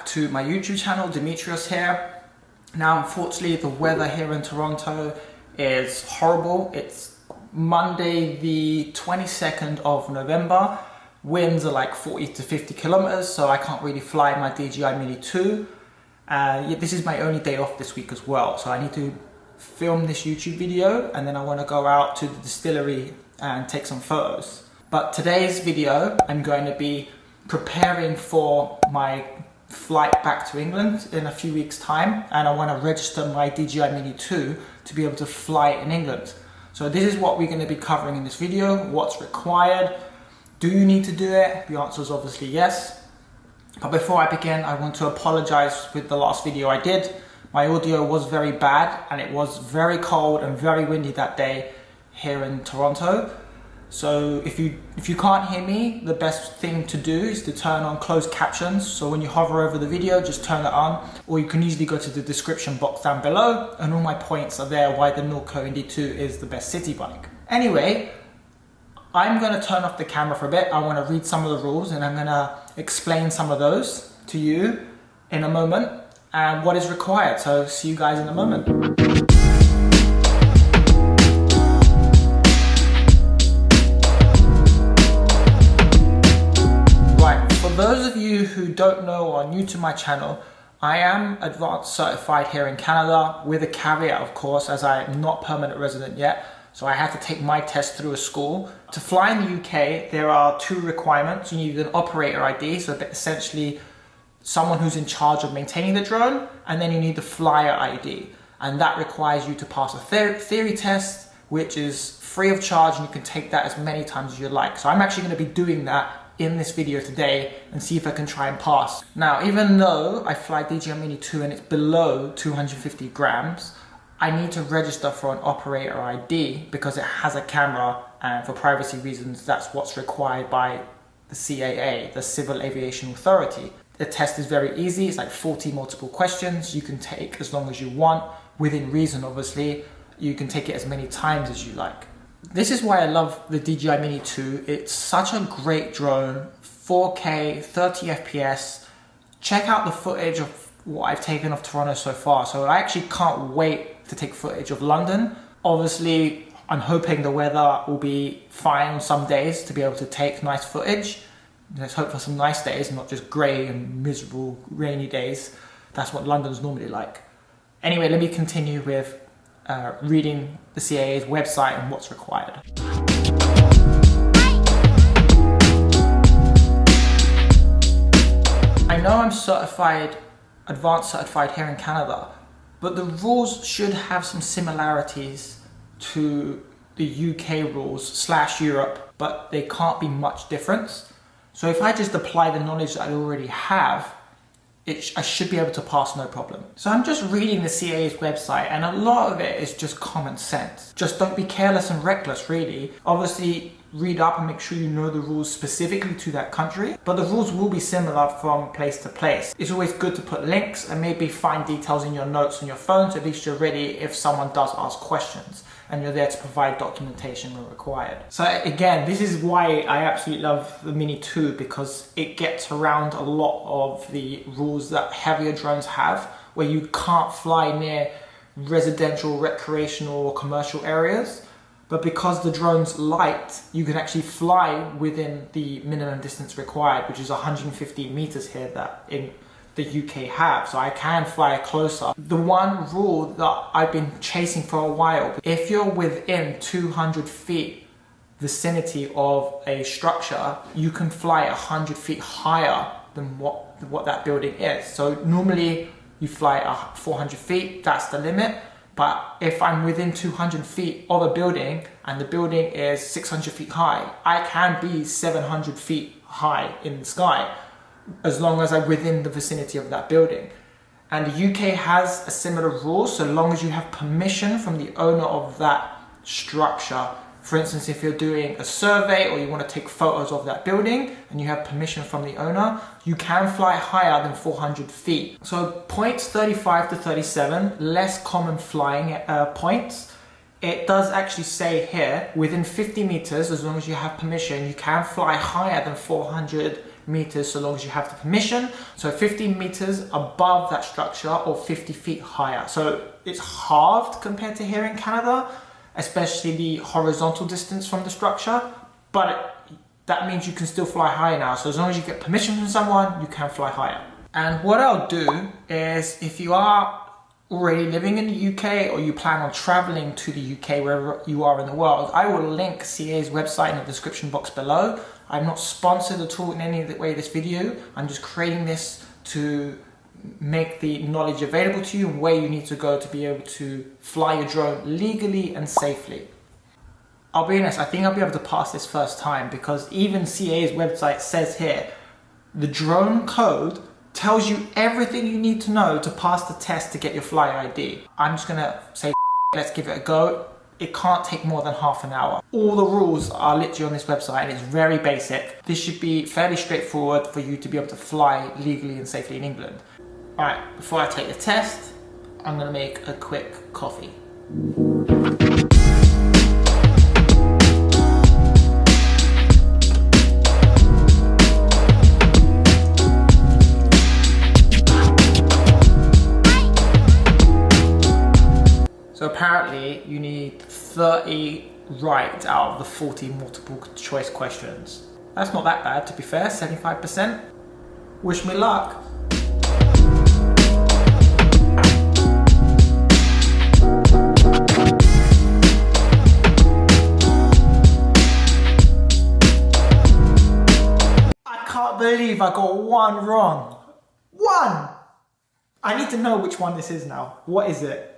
to my YouTube channel. Demetrius here. Now unfortunately the weather here in Toronto is horrible. It's Monday the 22nd of November. Winds are like 40 to 50 kilometers, so I can't really fly my DJI Mini 2. This is my only day off this week as well, so I need to film this YouTube video and then I want to go out to the distillery and take some photos. But today's video I'm going to be preparing for my flight back to England in a few weeks time, and I want to register my DJI Mini 2 to be able to fly in England. So this is what we're going to be covering in this video. What's required? Do you need to do it? The answer is obviously yes. But before I begin, I want to apologize with the last video I did. My audio was very bad and it was very cold and very windy that day here in Toronto. So if you can't hear me, the best thing to do is to turn on closed captions. So when you hover over the video, just turn it on, or you can easily go to the description box down below and all my points are there why the Norco Indy 2 is the best city bike. Anyway, I'm going to turn off the camera for a bit. I want to read some of the rules and I'm going to explain some of those to you in a moment and what is required. So see you guys in a moment. For those of you who don't know or are new to my channel, I am advanced certified here in Canada with a caveat, of course, as I'm not permanent resident yet. So I had to take my test through a school. To fly in the UK, there are two requirements. You need an operator ID, so essentially someone who's in charge of maintaining the drone, and then you need the flyer ID. And that requires you to pass a theory test, which is free of charge, and you can take that as many times as you like. So I'm actually going to be doing that in this video today and see if I can try and pass. Now, even though I fly DJI Mini 2 and it's below 250 grams, I need to register for an operator ID because it has a camera, and for privacy reasons, that's what's required by the CAA, the Civil Aviation Authority. The test is very easy. It's like 40 multiple questions. You can take as long as you want, within reason, obviously. You can take it as many times as you like. This is why I love the DJI Mini 2. It's such a great drone, 4K, 30 FPS. Check out the footage of what I've taken of Toronto so far. So I actually can't wait to take footage of London. Obviously, I'm hoping the weather will be fine on some days to be able to take nice footage. Let's hope for some nice days, not just grey and miserable rainy days. That's what London's normally like. Anyway, let me continue with reading the CAA's website and what's required. I know I'm certified, advanced certified here in Canada, but the rules should have some similarities to the UK rules / Europe, but they can't be much difference. So if I just apply the knowledge that I already have, I should be able to pass no problem. So I'm just reading the CAA's website and a lot of it is just common sense. Just don't be careless and reckless, really. Obviously, read up and make sure you know the rules specifically to that country, but the rules will be similar from place to place. It's always good to put links and maybe find details in your notes on your phone, so at least you're ready if someone does ask questions and you're there to provide documentation when required. So again, this is why I absolutely love the Mini 2, because it gets around a lot of the rules that heavier drones have, where you can't fly near residential, recreational or commercial areas. But because the drone's light, you can actually fly within the minimum distance required, which is 150 meters here that in the UK have. So I can fly closer. The one rule that I've been chasing for a while, if you're within 200 feet vicinity of a structure, you can fly 100 feet higher than what that building is. So normally you fly 400 feet, that's the limit. But if I'm within 200 feet of a building and the building is 600 feet high, I can be 700 feet high in the sky as long as I'm within the vicinity of that building. And the UK has a similar rule, so long as you have permission from the owner of that structure. For instance, if you're doing a survey or you want to take photos of that building and you have permission from the owner, you can fly higher than 400 feet. So points 35 to 37, less common flying points. It does actually say here, within 50 meters, as long as you have permission, you can fly higher than 400 meters so long as you have the permission. So 15 meters above that structure or 50 feet higher. So it's halved compared to here in Canada, especially the horizontal distance from the structure, but that means you can still fly higher now. So as long as you get permission from someone, you can fly higher. And what I'll do is, if you are already living in the UK or you plan on traveling to the UK, wherever you are in the world, I will link CAA's website in the description box below. I'm not sponsored at all in any way this video. I'm just creating this to make the knowledge available to you and where you need to go to be able to fly your drone legally and safely. I'll be honest, I think I'll be able to pass this first time, because even CAA's website says here, the drone code tells you everything you need to know to pass the test to get your fly ID. I'm just gonna say, let's give it a go. It can't take more than half an hour. All the rules are literally on this website and it's very basic. This should be fairly straightforward for you to be able to fly legally and safely in England. All right, before I take the test, I'm gonna make a quick coffee. So apparently you need 30 right out of the 40 multiple choice questions. That's not that bad, to be fair, 75%. Wish me luck. I can't believe I got one wrong. One! I need to know which one this is now. What is it?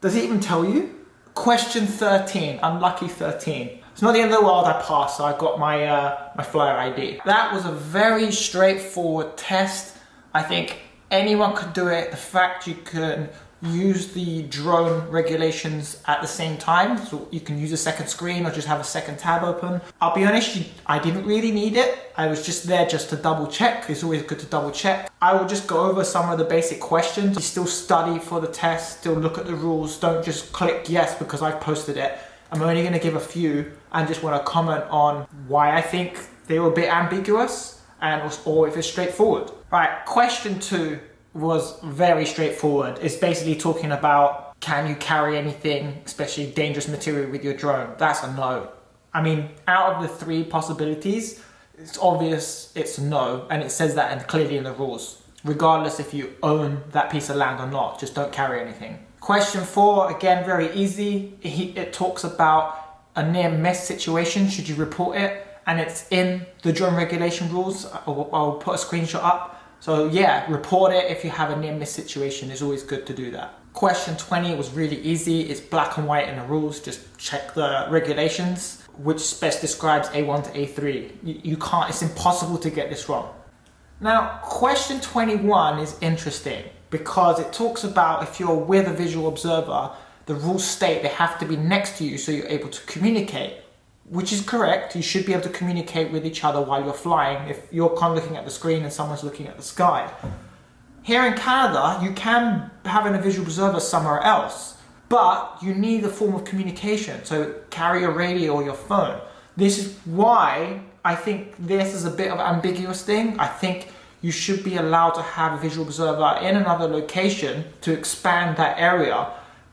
Does it even tell you? Question 13, unlucky 13. It's not the end of the world, I passed, so I got my flyer ID. That was a very straightforward test. I think anyone could do it. The fact you can use the drone regulations at the same time, so you can use a second screen or just have a second tab open. I'll be honest, I didn't really need it. I was just there just to double check. It's always good to double check. I will just go over some of the basic questions. You still study for the test, still look at the rules. Don't just click yes because I've posted it. I'm only going to give a few and just want to comment on why I think they were a bit ambiguous or if it's straightforward. Right, question 2 was very straightforward. It's basically talking about, can you carry anything, especially dangerous material, with your drone? That's a no. I mean, out of the 3 possibilities, it's obvious it's a no, and it says that clearly in the rules. Regardless if you own that piece of land or not, just don't carry anything. Question 4, again, very easy. It talks about a near miss situation, should you report it? And it's in the drone regulation rules. I'll put a screenshot up. So yeah, report it if you have a near miss situation. It's always good to do that. Question 20 was really easy. It's black and white in the rules. Just check the regulations, which best describes A1 to A3. You can't, it's impossible to get this wrong. Now, question 21 is interesting because it talks about if you're with a visual observer, the rules state they have to be next to you so you're able to communicate. Which is correct. You should be able to communicate with each other while you're flying if you're looking at the screen and someone's looking at the sky. Here in Canada, you can have a visual observer somewhere else, but you need a form of communication. So carry a radio or your phone. This is why I think this is a bit of an ambiguous thing. I think you should be allowed to have a visual observer in another location to expand that area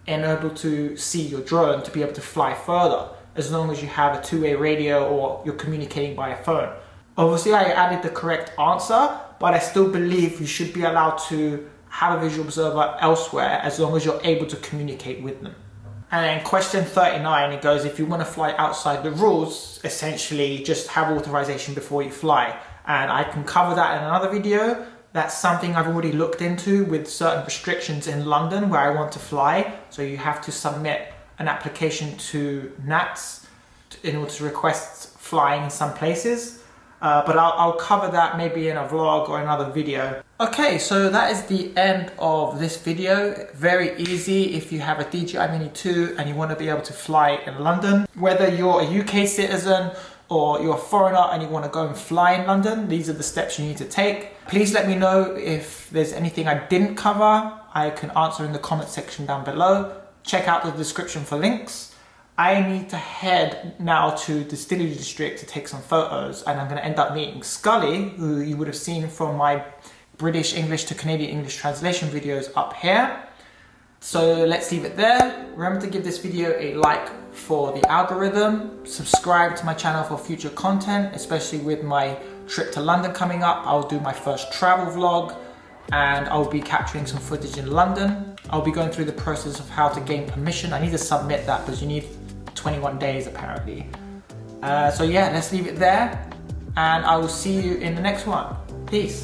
and able to see your drone to be able to fly further, as long as you have a two-way radio or you're communicating by a phone. Obviously, I added the correct answer, but I still believe you should be allowed to have a visual observer elsewhere as long as you're able to communicate with them. And then question 39, it goes, if you want to fly outside the rules, essentially just have authorization before you fly. And I can cover that in another video. That's something I've already looked into with certain restrictions in London where I want to fly. So you have to submit an application to NATS in order to request flying in some places. But I'll cover that maybe in a vlog or another video. Okay, so that is the end of this video. Very easy if you have a DJI Mini 2 and you want to be able to fly in London. Whether you're a UK citizen or you're a foreigner and you want to go and fly in London, these are the steps you need to take. Please let me know if there's anything I didn't cover. I can answer in the comment section down below. Check out the description for links. I need to head now to Distillery District to take some photos, and I'm going to end up meeting Scully, who you would have seen from my British English to Canadian English translation videos up here. So let's leave it there. Remember to give this video a like for the algorithm. Subscribe to my channel for future content, especially with my trip to London coming up. I'll do my first travel vlog and I'll be capturing some footage in London. I'll be going through the process of how to gain permission. I need to submit that because you need 21 days apparently. So yeah, let's leave it there and I will see you in the next one. Peace.